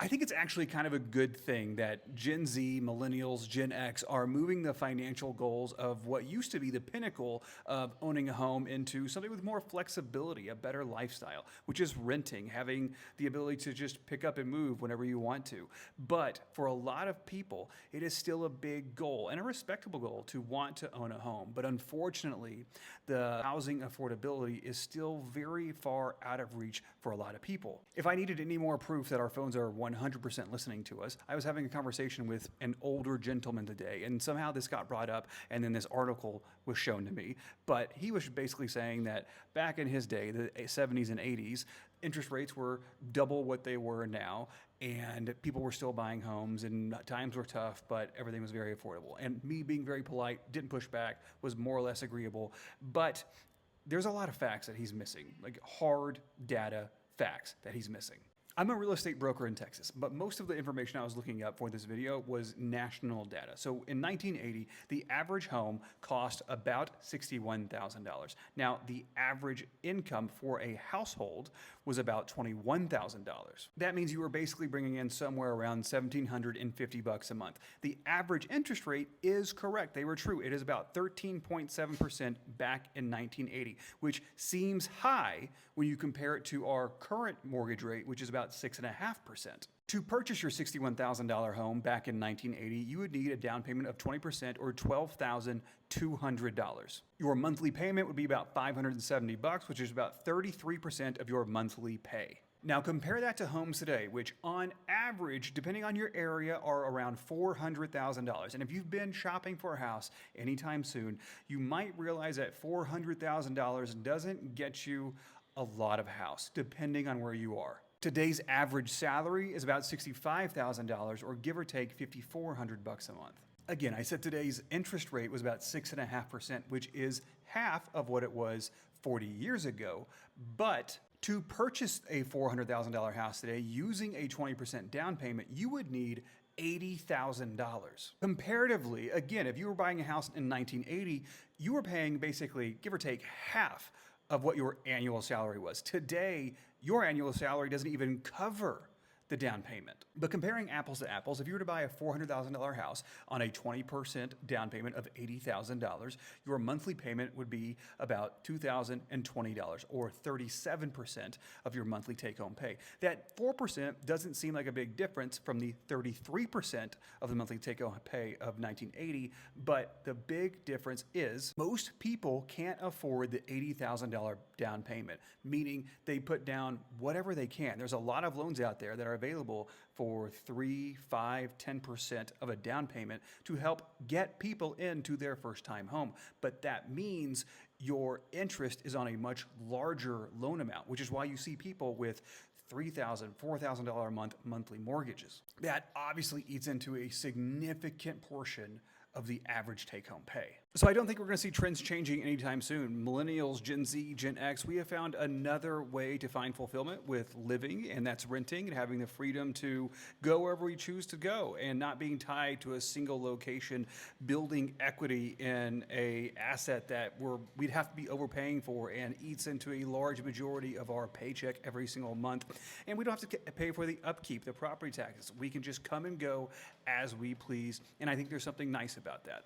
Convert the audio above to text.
I think it's actually kind of a good thing that Gen Z, millennials, Gen X are moving the financial goals of what used to be the pinnacle of owning a home into something with more flexibility, a better lifestyle, which is renting, having the ability to just pick up and move whenever you want to. But for a lot of people, it is still a big goal and a respectable goal to want to own a home. But unfortunately, the housing affordability is still very far out of reach for a lot of people. If I needed any more proof that our phones are 100% listening to us, I was having a conversation with an older gentleman today, and somehow this got brought up, and then this article was shown to me. But he was basically saying that back in his day, the 70s and 80s, interest rates were double what they were now, and people were still buying homes, and times were tough, but everything was very affordable. And me being very polite, didn't push back, was more or less agreeable. But there's a lot of facts that he's missing, like hard data facts that he's missing. I'm a real estate broker in Texas, but most of the information I was looking up for this video was national data. So in 1980, the average home cost about $61,000. Now, the average income for a household was about $21,000. That means you were basically bringing in somewhere around $1,750 a month. The average interest rate is correct. They were true. It is about 13.7% back in 1980, which seems high when you compare it to our current mortgage rate, which is about 6.5%. To purchase your $61,000 home back in 1980, you would need a down payment of 20% or $12,200. Your monthly payment would be about $570, which is about 33% of your monthly pay. Now compare that to homes today, which on average, depending on your area, are around $400,000. And if you've been shopping for a house anytime soon, you might realize that $400,000 doesn't get you a lot of house, depending on where you are. Today's average salary is about $65,000, or give or take $5,400 a month. Again, I said today's interest rate was about 6.5%, which is half of what it was 40 years ago. But to purchase a $400,000 house today using a 20% down payment, you would need $80,000. Comparatively, again, if you were buying a house in 1980, you were paying basically, give or take, half of what your annual salary was. Today, your annual salary doesn't even cover the down payment. But comparing apples to apples, if you were to buy a $400,000 house on a 20% down payment of $80,000, your monthly payment would be about $2,020, or 37% of your monthly take-home pay. That 4% doesn't seem like a big difference from the 33% of the monthly take-home pay of 1980, but the big difference is most people can't afford the $80,000 down payment, meaning they put down whatever they can. There's a lot of loans out there that are available for 3, 5, 10% of a down payment to help get people into their first time home. But that means your interest is on a much larger loan amount, which is why you see people with $3,000, $4,000 a month monthly mortgages. That obviously eats into a significant portion of the average take-home pay. So I don't think we're going to see trends changing anytime soon. Millennials, Gen Z, Gen X, we have found another way to find fulfillment with living, and that's renting and having the freedom to go wherever we choose to go and not being tied to a single location, building equity in a asset that we'd have to be overpaying for and eats into a large majority of our paycheck every single month. And we don't have to pay for the upkeep, the property taxes. We can just come and go as we please, and I think there's something nice about that.